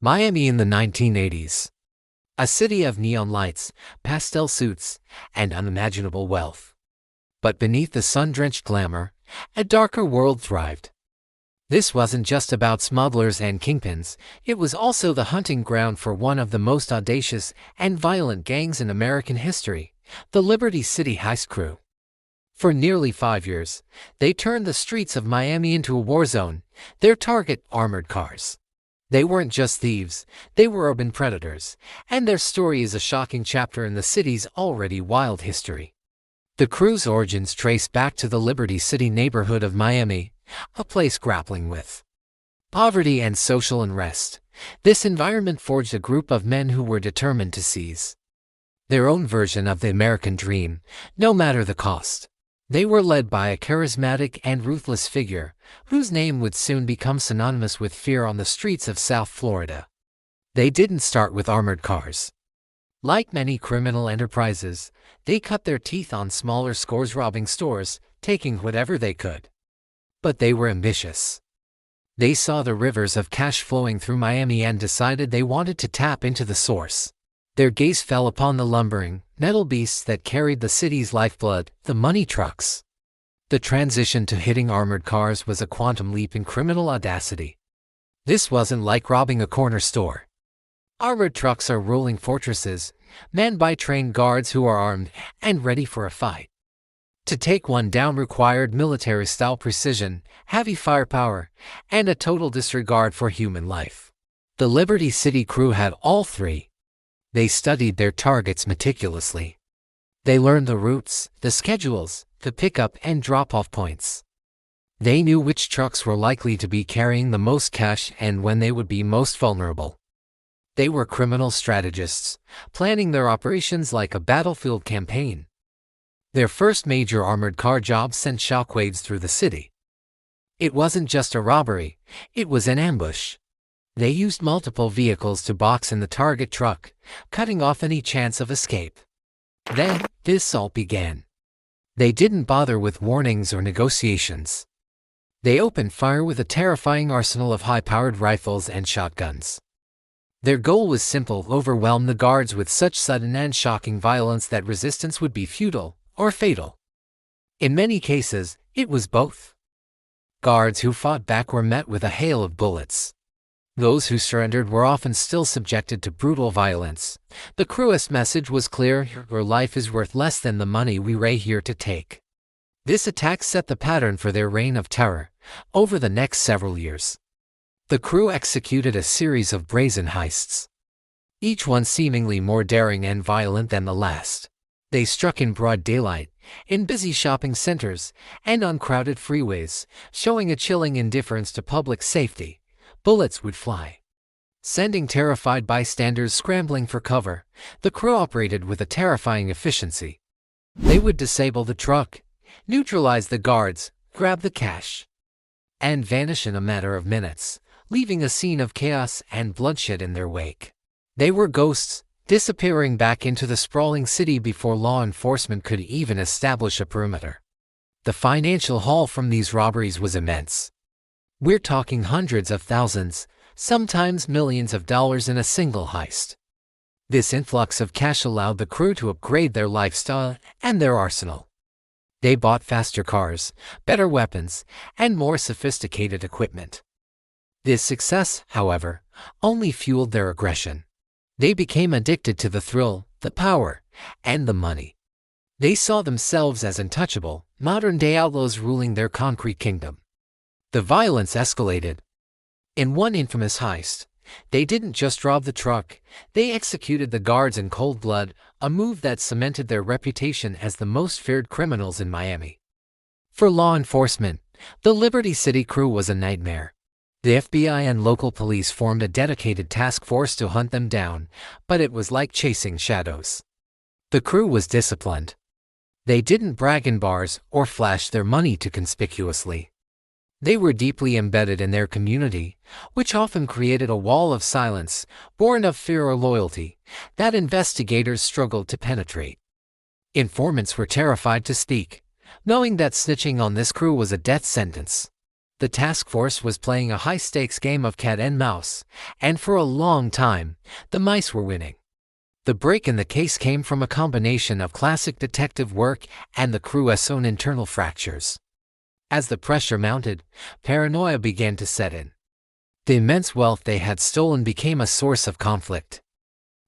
Miami in the 1980s. A city of neon lights, pastel suits, and unimaginable wealth. But beneath the sun-drenched glamour, a darker world thrived. This wasn't just about smugglers and kingpins, it was also the hunting ground for one of the most audacious and violent gangs in American history, the City Heist Crew. For nearly 5 years, they turned the streets of Miami into a war zone, their target armored cars. They weren't just thieves, they were urban predators, and their story is a shocking chapter in the city's already wild history. The crew's origins trace back to the Liberty City neighborhood of Miami, a place grappling with poverty and social unrest. This environment forged a group of men who were determined to seize their own version of the American dream, no matter the cost. They were led by a charismatic and ruthless figure, whose name would soon become synonymous with fear on the streets of South Florida. They didn't start with armored cars. Like many criminal enterprises, they cut their teeth on smaller scores, robbing stores, taking whatever they could. But they were ambitious. They saw the rivers of cash flowing through Miami and decided they wanted to tap into the source. Their gaze fell upon the lumbering, metal beasts that carried the city's lifeblood, the money trucks. The transition to hitting armored cars was a quantum leap in criminal audacity. This wasn't like robbing a corner store. Armored trucks are rolling fortresses, manned by trained guards who are armed and ready for a fight. To take one down required military-style precision, heavy firepower, and a total disregard for human life. The Liberty City Crew had all three. They studied their targets meticulously. They learned the routes, the schedules, the pickup and drop-off points. They knew which trucks were likely to be carrying the most cash and when they would be most vulnerable. They were criminal strategists, planning their operations like a battlefield campaign. Their first major armored car job sent shockwaves through the city. It wasn't just a robbery, it was an ambush. They used multiple vehicles to box in the target truck, cutting off any chance of escape. Then, the assault began. They didn't bother with warnings or negotiations. They opened fire with a terrifying arsenal of high-powered rifles and shotguns. Their goal was simple: overwhelm the guards with such sudden and shocking violence that resistance would be futile or fatal. In many cases, it was both. Guards who fought back were met with a hail of bullets. Those who surrendered were often still subjected to brutal violence. The crew's message was clear: your life is worth less than the money we're here to take. This attack set the pattern for their reign of terror over the next several years. The crew executed a series of brazen heists, each one seemingly more daring and violent than the last. They struck in broad daylight, in busy shopping centers, and on crowded freeways, showing a chilling indifference to public safety. Bullets would fly, sending terrified bystanders scrambling for cover. The crew operated with a terrifying efficiency. They would disable the truck, neutralize the guards, grab the cash, and vanish in a matter of minutes, leaving a scene of chaos and bloodshed in their wake. They were ghosts, disappearing back into the sprawling city before law enforcement could even establish a perimeter. The financial haul from these robberies was immense. We're talking hundreds of thousands, sometimes millions of dollars in a single heist. This influx of cash allowed the crew to upgrade their lifestyle and their arsenal. They bought faster cars, better weapons, and more sophisticated equipment. This success, however, only fueled their aggression. They became addicted to the thrill, the power, and the money. They saw themselves as untouchable, modern-day outlaws ruling their concrete kingdom. The violence escalated. In one infamous heist, they didn't just rob the truck, they executed the guards in cold blood, a move that cemented their reputation as the most feared criminals in Miami. For law enforcement, the Liberty City Crew was a nightmare. The FBI and local police formed a dedicated task force to hunt them down, but it was like chasing shadows. The crew was disciplined. They didn't brag in bars or flash their money too conspicuously. They were deeply embedded in their community, which often created a wall of silence, born of fear or loyalty, that investigators struggled to penetrate. Informants were terrified to speak, knowing that snitching on this crew was a death sentence. The task force was playing a high-stakes game of cat and mouse, and for a long time, the mice were winning. The break in the case came from a combination of classic detective work and the crew's own internal fractures. As the pressure mounted, paranoia began to set in. The immense wealth they had stolen became a source of conflict.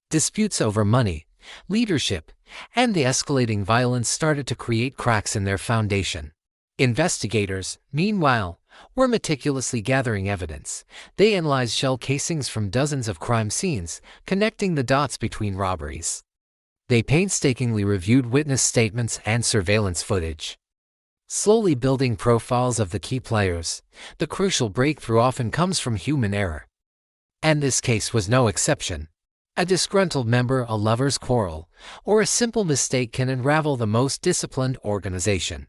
Disputes over money, leadership, and the escalating violence started to create cracks in their foundation. Investigators, meanwhile, were meticulously gathering evidence. They analyzed shell casings from dozens of crime scenes, connecting the dots between robberies. They painstakingly reviewed witness statements and surveillance footage. Slowly building profiles of the key players, the crucial breakthrough often comes from human error. And this case was no exception. A disgruntled member, a lover's quarrel, or a simple mistake can unravel the most disciplined organization.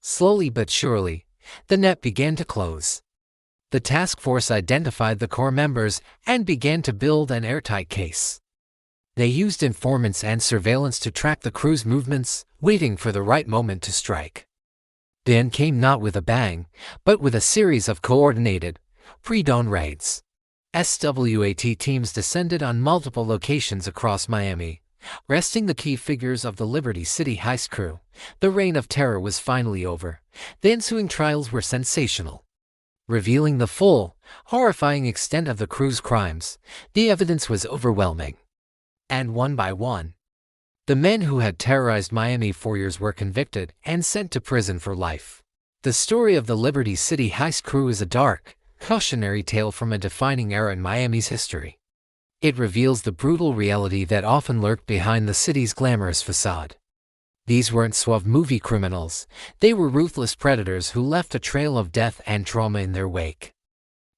Slowly but surely, the net began to close. The task force identified the core members and began to build an airtight case. They used informants and surveillance to track the crew's movements, waiting for the right moment to strike. The end came not with a bang, but with a series of coordinated, pre-dawn raids. SWAT teams descended on multiple locations across Miami, arresting the key figures of the Liberty City Heist Crew. The reign of terror was finally over. The ensuing trials were sensational. Revealing the full, horrifying extent of the crew's crimes, the evidence was overwhelming. And one by one, the men who had terrorized Miami for years were convicted and sent to prison for life. The story of the Liberty City Heist Crew is a dark, cautionary tale from a defining era in Miami's history. It reveals the brutal reality that often lurked behind the city's glamorous facade. These weren't suave movie criminals. They were ruthless predators who left a trail of death and trauma in their wake.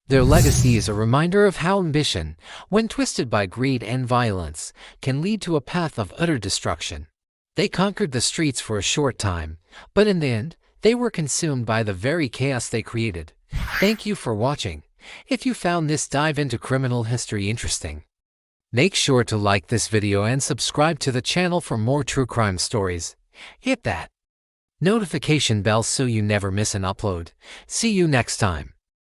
Their legacy is a reminder of how ambition, when twisted by greed and violence, can lead to a path of utter destruction. They conquered the streets for a short time, but in the end, they were consumed by the very chaos they created. Thank you for watching. If you found this dive into criminal history interesting, make sure to like this video and subscribe to the channel for more true crime stories. Hit that notification bell so you never miss an upload. See you next time.